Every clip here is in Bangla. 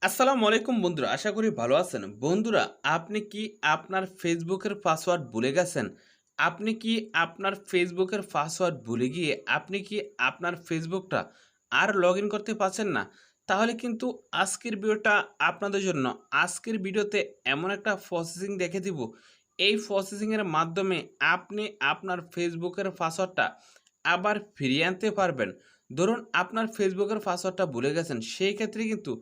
আসসালামু আলাইকুম বন্ধুরা, আশা করি ভালো আছেন। বন্ধুরা, আপনি কি আপনার ফেসবুকের পাসওয়ার্ড ভুলে গেছেন? আপনি কি আপনার ফেসবুকের পাসওয়ার্ড ভুলে গিয়ে আপনি কি আপনার ফেসবুকটা আর লগইন করতে পারছেন না? তাহলে কিন্তু আজকের ভিডিওটা আপনাদের জন্য। আজকের ভিডিওতে এমন একটা প্রসেসিং দেখে দিব, এই প্রসেসিং এর মাধ্যমে আপনি আপনার ফেসবুকের পাসওয়ার্ডটা আবার ফিরিয়ে আনতে পারবেন। ধরুন আপনার ফেসবুকের পাসওয়ার্ডটা ভুলে গেছেন, সেই ক্ষেত্রে কিন্তু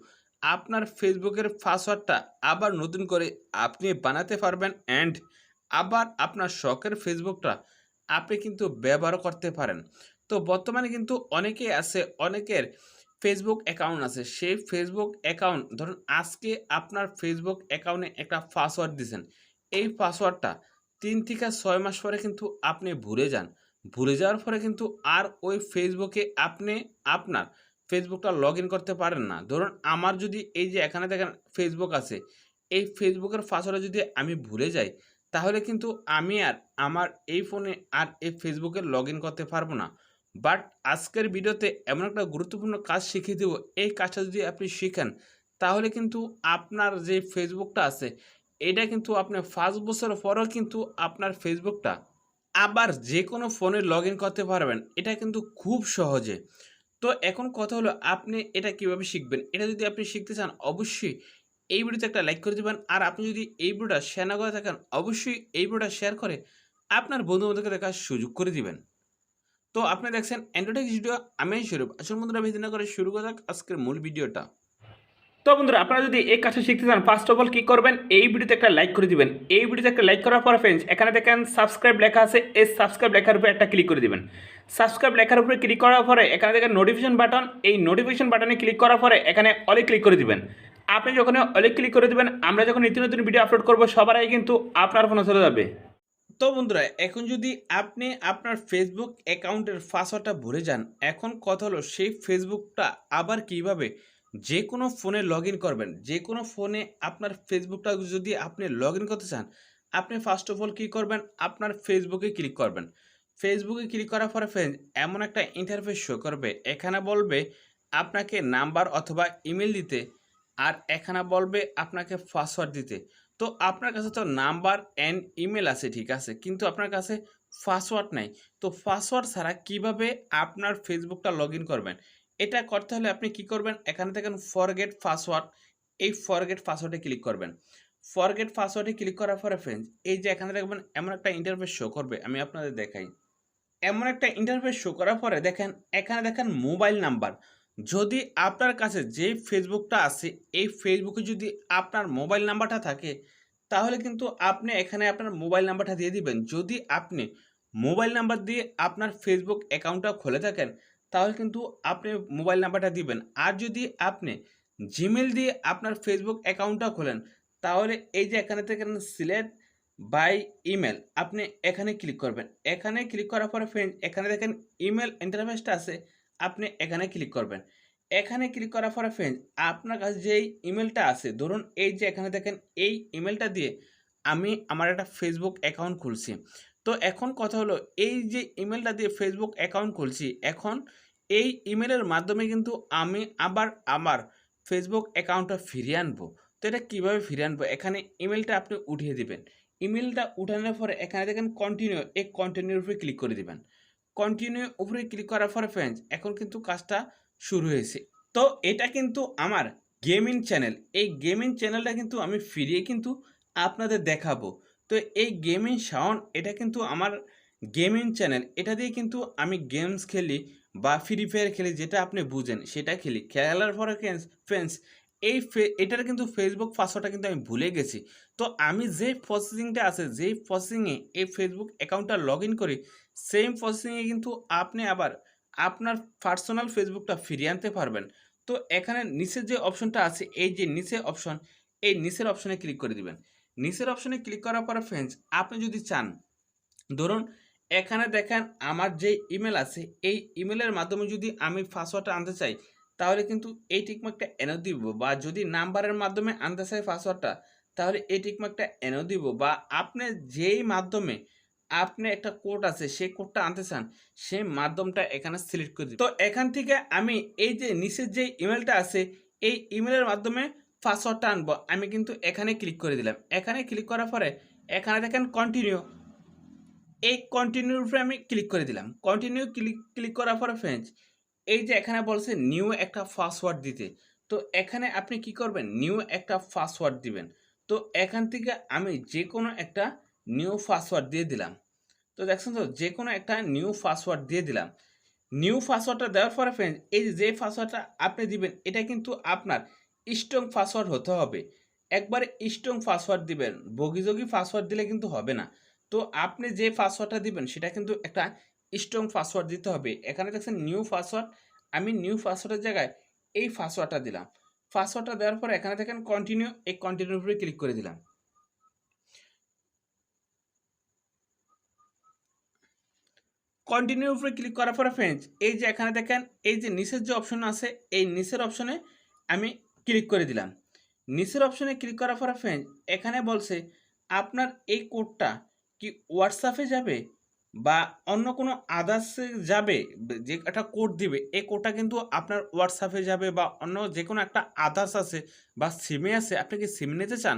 আপনার ফেসবুকের পাসওয়ার্ডটা আবার নতুন করে আপনি বানাতে পারবেন অ্যান্ড আবার আপনার শখের ফেসবুকটা আপনি কিন্তু ব্যবহার করতে পারেন। তো বর্তমানে কিন্তু অনেকেই আছে, অনেকের ফেসবুক অ্যাকাউন্ট আছে। সেই ফেসবুক অ্যাকাউন্ট ধরুন আজকে আপনার ফেসবুক অ্যাকাউন্টে একটা পাসওয়ার্ড দিছেন। এই পাসওয়ার্ডটা ৩ থেকে ৬ মাস পরে কিন্তু আপনি ভুলে যান। ভুলে যাওয়ার পরে কিন্তু আর ওই ফেসবুকে আপনি আপনার ফেসবুকটা লগইন করতে পারেন না। ধরুন আমার যদি এই যে এখানে দেখেন ফেসবুক আছে, এই ফেসবুকের পাসওয়ার্ডটা যদি আমি ভুলে যাই, তাহলে কিন্তু আমি আর আমার এই ফোনে আর এই ফেসবুকে লগইন করতে পারবো না। বাট আজকের ভিডিওতে এমন একটা গুরুত্বপূর্ণ কাজ শিখিয়ে দেব, এই কাজটা যদি আপনি শিখেন, তাহলে কিন্তু আপনার যে ফেসবুকটা আছে, এটা কিন্তু আপনি ৫ বছর পরেও কিন্তু আপনার ফেসবুকটা আবার যেকোনো ফোনে লগইন করতে পারবেন। এটা কিন্তু খুব সহজে। তো এখন কথা হলো আপনি এটা কিভাবে শিখবেন? এটা যদি আপনি শিখতে চান অবশ্যই এই ভিডিওতে একটা লাইক করে দিবেন। আর আপনি যদি এই ভিডিওটা শেয়ার না করে থাকেন অবশ্যই এই ভিডিওটা শেয়ার করে আপনার বন্ধু-বান্ধবকে দেখার সুযোগ করে দিবেন। তো আপনি দেখছেন এন্ড্রয়েড ভিডিও আমি স্বরূপ। আসুন বন্ধুরা বেশি না করে শুরু করা যাক আজকের মূল ভিডিওটা। তো বন্ধুরা আপনারা যদি এই কাজটা শিখতে চান ফার্স্ট অফ অল কি করবেন, এই ভিডিওতে একটা লাইক করে দিবেন। এই ভিডিওতে একটা লাইক করার পরে ফ্রেন্ডস এখানে দেখেন সাবস্ক্রাইব লেখা আছে, এই সাবস্ক্রাইব লেখার উপরে একটা ক্লিক করে দিবেন। সাবস্ক্রাইব লেখার উপরে ক্লিক করার পরে এখানে দেখেন নোটিফিকেশন বাটন, এই নোটিফিকেশন বাটনে ক্লিক করার পরে এখানে অলে ক্লিক করে দিবেন। আপনি যখন অলে ক্লিক করে দিবেন, আমরা যখন নিত্য নতুন ভিডিও আপলোড করবো সবার আগে কিন্তু আপনার ফোনে চলে যাবে। তো বন্ধুরা এখন যদি আপনি আপনার ফেসবুক অ্যাকাউন্টের পাসওয়ার্ডটা ভুলে যান, এখন কথা হলো সেই ফেসবুকটা আবার কিভাবে যে কোনো ফোনে লগ ইন করবেন। যে কোনো ফোনে আপনার ফেসবুকটা যদি আপনি লগ ইন করতে চান, আপনি ফার্স্ট অফ অল কী করবেন, আপনার ফেসবুকে ক্লিক করবেন। ফেসবুকে ক্লিক করার পরে ফ্রেন্ড এমন একটা ইন্টারফেস শো করবে, এখানে বলবে আপনাকে নাম্বার অথবা ইমেল দিতে, আর এখানে বলবে আপনাকে পাসওয়ার্ড দিতে। তো আপনার কাছে তো নাম্বার অ্যান্ড ইমেল আছে, ঠিক আছে, কিন্তু আপনার কাছে পাসওয়ার্ড নাই। তো পাসওয়ার্ড ছাড়া কিভাবে আপনার ফেসবুকটা লগ ইন করবেন? এটা করতে হলে আপনি কি করবেন, এখানে দেখেন ফরগেট পাসওয়ার্ড, এই ফরগেট পাসওয়ার্ডে ক্লিক করবেন। ফরগেট পাসওয়ার্ডে ক্লিক করার পরে ফ্রেন্ডস এই যে এখানে দেখবেন এমন একটা ইন্টারফেস শো করবে, আমি আপনাদের দেখাই। এমন একটা ইন্টারফেস শো করার পরে দেখেন এখানে দেখেন মোবাইল নাম্বার। যদি আপনার কাছে যে ফেসবুকটা আছে, এই ফেসবুকে যদি আপনার মোবাইল নাম্বারটা থাকে, তাহলে কিন্তু আপনি এখানে আপনার মোবাইল নাম্বারটা দিয়ে দিবেন। যদি আপনি মোবাইল নাম্বার দিয়ে আপনার ফেসবুক অ্যাকাউন্টটা খুলে থাকেন, তাহলে কিন্তু আপনি মোবাইল নাম্বারটা দিবেন। আর যদি আপনি জিমেল দিয়ে আপনার ফেসবুক অ্যাকাউন্টটা খোলেন, তাহলে এই যে এখানে থেকে সিলেক্ট বাই ইমেল আপনি এখানে ক্লিক করবেন। এখানে ক্লিক করার পরে ফ্রেন্ড এখানে দেখেন ইমেল ইন্টারফেসটা আছে, আপনি এখানে ক্লিক করবেন। এখানে ক্লিক করার পরে ফ্রেন্ড আপনার কাছে যেই ইমেলটা আছে, ধরুন এই যে এখানে দেখেন এই ইমেলটা দিয়ে আমি আমার একটা ফেসবুক অ্যাকাউন্ট খুলছি। তো এখন কথা হলো এই যে ইমেলটা দিয়ে ফেসবুক অ্যাকাউন্ট খুলছি, এখন এই ইমেলের মাধ্যমে কিন্তু আমি আবার আমার ফেসবুক অ্যাকাউন্টটা ফিরিয়ে আনবো। তো এটা কিভাবে ফিরিয়ে আনবো? এখানে ইমেলটা আপনি উঠিয়ে দিবেন। ইমেলটা উঠানোর পরে এখানে দেখেন কন্টিনিউ, এই কন্টিনিউর উপরে ক্লিক করে দিবেন। কন্টিনিউ উপরে ক্লিক করার পরে ফ্রেন্ডস এখন কিন্তু কাজটা শুরু হয়েছে। তো এটা কিন্তু আমার গেমিং চ্যানেল। এই গেমিং চ্যানেলটা কিন্তু আমি ফিরিয়ে কিন্তু আপনাদের দেখাবো। তো এই গেমিং সাউন্ড এটা কিন্তু আমার গেমিং চ্যানেল। এটা দিয়ে কিন্তু আমি গেমস খেলি বা ফ্রি ফায়ার খেলি, যেটা আপনি বুঝেন সেটা খেলি। খেলার পরে ফ্রেন্ডস এটার কিন্তু ফেসবুক পাসওয়ার্ডটা কিন্তু আমি ভুলে গেছি। তো আমি যে প্রসেসিংটা আছে, যেই প্রসেসিংয়ে এই ফেসবুক অ্যাকাউন্টটা লগ ইন করি, সেম প্রসেসিংয়ে কিন্তু আপনি আবার আপনার পার্সোনাল ফেসবুকটা ফিরিয়ে আনতে পারবেন। তো এখানে নিচের যে অপশনটা আছে, এই যে নিচে অপশন, এই নিচের অপশনে ক্লিক করে দিবেন। নিচের অপশনে ক্লিক করার পরে ফ্রেন্ডস আপনি যদি চান, ধরুন এখানে দেখেন আমার যে ইমেল আছে, এই ইমেলের মাধ্যমে যদি আমি পাসওয়ার্ডটা আনতে চাই, তাহলে কিন্তু এই টিকমার্কটা এনে দিব, বা যদি নাম্বারের মাধ্যমে আনতে চাই পাসওয়ার্ডটা, তাহলে এই টিকমার্কটা এনে দিব, বা আপনি যেই মাধ্যমে আপনি একটা কোড আছে সেই কোডটা আনতে চান, সেই মাধ্যমটা এখানে সিলেক্ট করে দিবেন। তো এখান থেকে আমি এই যে নিচের যে ইমেলটা আছে, এই ইমেলের মাধ্যমে পাসওয়ার্ডটা আনবো আমি কিন্তু এখানে ক্লিক করে দিলাম। এখানে ক্লিক করার পরে এখানে দেখেন কন্টিনিউ। এই কন্টিনিউর উপরে আমি ক্লিক করে দিলাম। কন্টিনিউ ক্লিক করার পরে ফ্রেন্ডস এই যে এখানে বলছে নিউ একটা পাসওয়ার্ড দিতে। তো এখানে আপনি কি করবেন? নিউ একটা পাসওয়ার্ড দিবেন। তো এখান থেকে আমি যেকোনো একটা নিউ পাসওয়ার্ড দিয়ে দিলাম। তো দেখছেন তো যেকোনো একটা নিউ পাসওয়ার্ড দিয়ে দিলাম। নিউ পাসওয়ার্ডটা দেওয়ার পরে ফ্রেন্ডস এই যে পাসওয়ার্ডটা আপনি দিবেন এটা কিন্তু আপনার স্ট্রং পাসওয়ার্ড হতে হবে। একবারে স্ট্রং পাসওয়ার্ড দিবেন। বগিজগি পাসওয়ার্ড দিলে কিন্তু হবে না। তো আপনি যে পাসওয়ার্ডটা দিবেন সেটা কিন্তু একটা স্ট্রং পাসওয়ার্ড দিতে হবে। এখানে দেখছেন নিউ পাসওয়ার্ড, আমি নিউ পাসওয়ার্ডের জায়গায় এই পাসওয়ার্ডটা দিলাম। পাসওয়ার্ডটা দেওয়ার পরে এখানে দেখেন কন্টিনিউ, এই কন্টিনিউর উপরে ক্লিক করে দিলাম। কন্টিনিউর উপরে ক্লিক করার পরে ফ্রেন্ডস এই যে এখানে দেখেন এই যে নিচের যে অপশন আছে এই নিচের অপশনে আমি ক্লিক করে দিলাম। নিচের অপশনে ক্লিক করার পরে ফ্রেন্ডস এখানে বলছে আপনার এই কোডটা কি হোয়াটসঅ্যাপে যাবে বা অন্য কোনো আদার্সে যাবে, যে একটা কোড দিবে এই কোডটা কিন্তু আপনার হোয়াটসঅ্যাপে যাবে বা অন্য যে কোনো একটা আদার্স আছে বা সিমে আছে, আপনি কি সিম নিতে চান?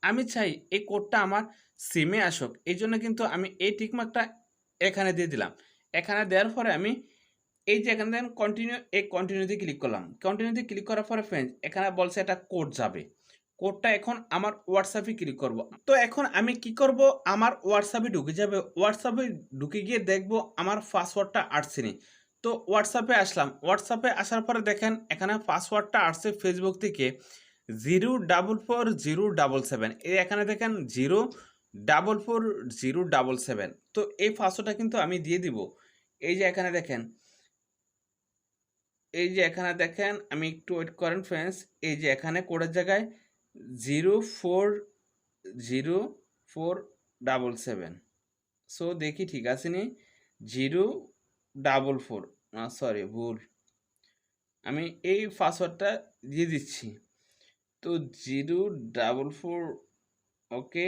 আমি চাই এই কোডটা আমার সিমে আসুক, এই জন্য কিন্তু আমি এই টিকমার্কটা এখানে দিয়ে দিলাম। এখানে দেওয়ার পরে আমি এই যে এখানে দেখেন কন্টিনিউ, এই কন্টিনিউতে ক্লিক করলাম। কন্টিনিউতে ক্লিক করার পরে ফ্রেন্ডস এখানে বলছে একটা কোড যাবে। কোডটা এখন আমার হোয়াটসঅ্যাপে ক্লিক করব। তো এখন আমি কি করব? আমার হোয়াটসঅ্যাপে ঢুকে যাবে। হোয়াটসঅ্যাপে ঢুকে গিয়ে দেখব আমার পাসওয়ার্ডটা আসছে নি। তো হোয়াটসঅ্যাপে আসলাম। হোয়াটসঅ্যাপে আসার পরে দেখেন এখানে পাসওয়ার্ডটা আসছে ফেসবুক থেকে 0444077। এই এখানে দেখেন 0444077। তো এই পাসওয়ার্ডটা কিন্তু আমি দিয়ে দিব। এই যে এখানে দেখেন, এই যে এখানে দেখেন আমি একটু ওয়েট করেন ফ্রেন্ডস। এই যে এখানে কোডের জায়গায় 04047। সো দেখি ঠিক আছে নি? 044, না সরি ভুল। আমি এই পাসওয়ার্ডটা দিয়ে দিচ্ছি। তো 044, ওকে।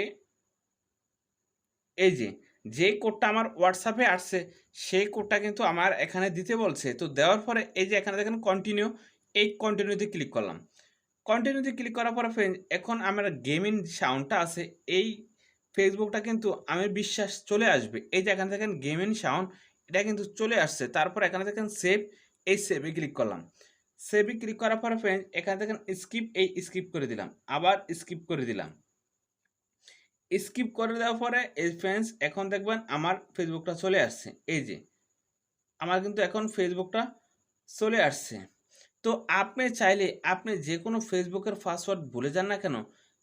এই যে, যেই কোডটা আমার হোয়াটসঅ্যাপে আসছে, সেই কোডটা কিন্তু আমার এখানে দিতে বলছে। তো দেওয়ার পরে এই যে এখানে দেখেন কন্টিনিউ, এই কন্টিনিউতে ক্লিক করলাম। কন্টিনিউতে ক্লিক করার পরে ফ্রেন্ডস এখন আমার গেমিং সাউন্ডটা আছে, এই ফেসবুকটা কিন্তু আমি বিশ্বাস চলে আসবে। এই যে এখানে দেখেন গেমিং সাউন্ড, এটা কিন্তু চলে আসছে। তারপর এখানে দেখেন সেভ, এই সেভে ক্লিক করলাম। সেভে ক্লিক করার পরে ফ্রেন্ডস এখানে দেখেন স্কিপ, এই স্কিপ করে দিলাম। আবার স্কিপ করে দিলাম। স্কিপ করে দেওয়ার পরে এই ফ্রেন্ডস এখন দেখবেন আমার ফেসবুকটা চলে আসছে। এই যে আমার কিন্তু এখন ফেসবুকটা চলে আসছে। তো আপনি চাইলে আপনি যে কোনো ফেসবুকের পাসওয়ার্ড ভুলে যান না কেন,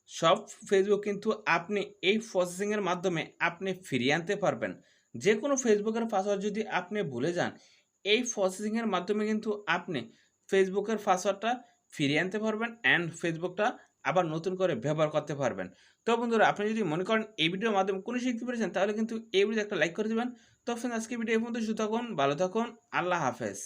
সব ফেসবুক কিন্তু আপনি এই প্রসেসিংয়ের মাধ্যমে আপনি ফিরিয়ে আনতে পারবেন। যে কোনো ফেসবুকের পাসওয়ার্ড যদি আপনি ভুলে যান, এই প্রসেসিংয়ের মাধ্যমে কিন্তু আপনি ফেসবুকের পাসওয়ার্ডটা ফিরিয়ে আনতে পারবেন অ্যান্ড ফেসবুকটা আবার নতুন করে ব্যবহার করতে পারবেন। তো বন্ধুরা আপনি যদি মনে করেন এই ভিডিওর মাধ্যমে কোনো শিখতে পেরেছেন তাহলে কিন্তু এই ভিডিওতে একটা লাইক করে দিবেন। তো ফ্রেন্ডস আজকে ভিডিও এই পর্যন্ত, সুস্থ থাকুন, ভালো থাকুন, আল্লাহ হাফেজ।